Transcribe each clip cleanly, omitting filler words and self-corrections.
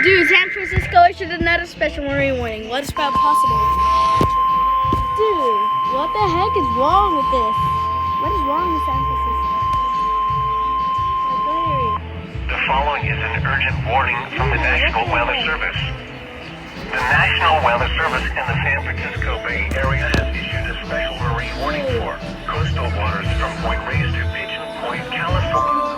Dude, San Francisco issued another special marine warning. What is about possible? Dude, what the heck is wrong with this? What is wrong with San Francisco? The following is an urgent warning from the National Weather Service. The National Weather Service in the San Francisco Bay Area has issued a special marine warning for coastal waters from Point Reyes to Pigeon Point, California.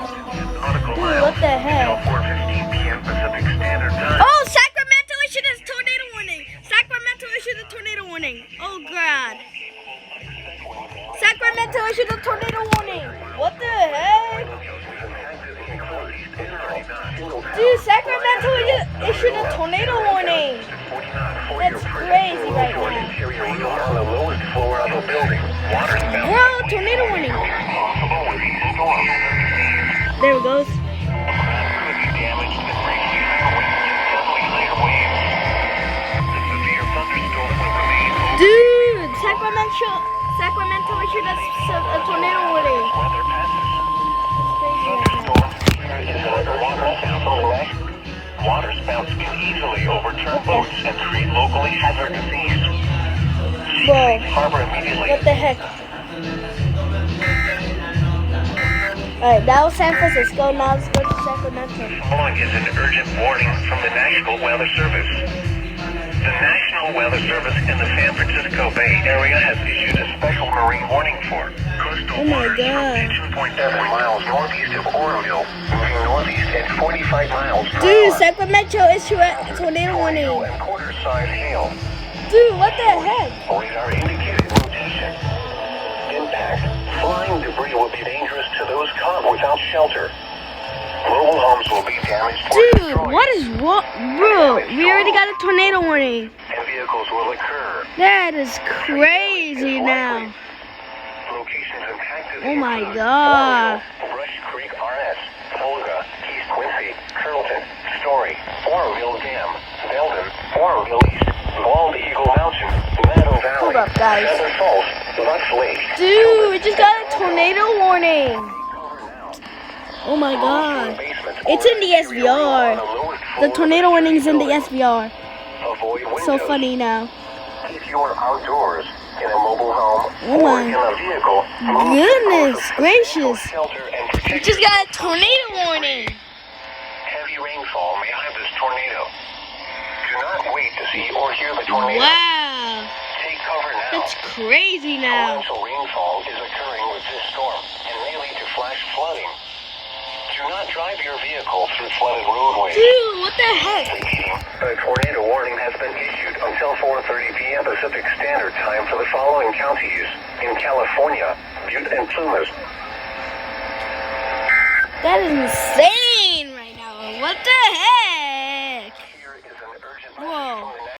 Nautical miles what the heck? until 4:15 p.m. Pacific Standard Time. Oh, Sacramento issued a tornado warning. Sacramento issued a tornado warning. Oh, God. Sacramento issued a tornado warning. What the heck? Dude, Sacramento issued a tornado warning. That's crazy right now. Bro, tornado warning. There it goes. Dude, Sacramento issued a tornado warning. Water spouts can easily overturn boats and create locally hazardous seas. Bro, Harbor immediately. what the heck? Alright, that was San Francisco. Now let's go to Sacramento. Following is an urgent warning from the National Weather Service. The National Weather Service in the San Francisco Bay Area has issued a special marine warning for coastal waters from Pigeon Point 7 miles northeast of Oroville, moving northeast at 45 miles per Dude, hour. Sacramento issued a tornado warning. And quarter-size hail. Dude, what the heck? Radar indicated rotation. Impact. Flying debris will be dangerous to those caught without shelter. Mobile homes will be damaged or Dude, destroyed. what is wrong? Bro, we already got a tornado warning. And vehicles will occur. That is crazy now. Locations impacted Oh my include God. Oroville, Rush Creek RS, Polga, East Quincy, Carrollton, Story, Oroville Dam, Belden, Oroville East, Bald Eagle Mountain, Meadow Valley, Hold up, guys. Feather Falls, Lux Lake. Dude, we just got a tornado warning. Oh my God. It's in the SVR. The tornado warning is in the SVR. Avoid So windows. funny now. If you are outdoors, in a mobile home, Oh or my in a vehicle, move goodness to gracious. shelter and We protect just got a tornado warning. Heavy rainfall may have this tornado. Do not wait to see or hear the tornado. Wow. Take cover now. That's crazy now. Torrential rainfall is occurring with this storm and may lead to flash flooding. Do not drive your vehicle through flooded roadways. Dude, what the heck? A tornado warning has been issued until 4:30 p.m. Pacific Standard Time for the following counties in California, Butte and Plumas. That is insane right now. What the heck? Here is an urgent Whoa.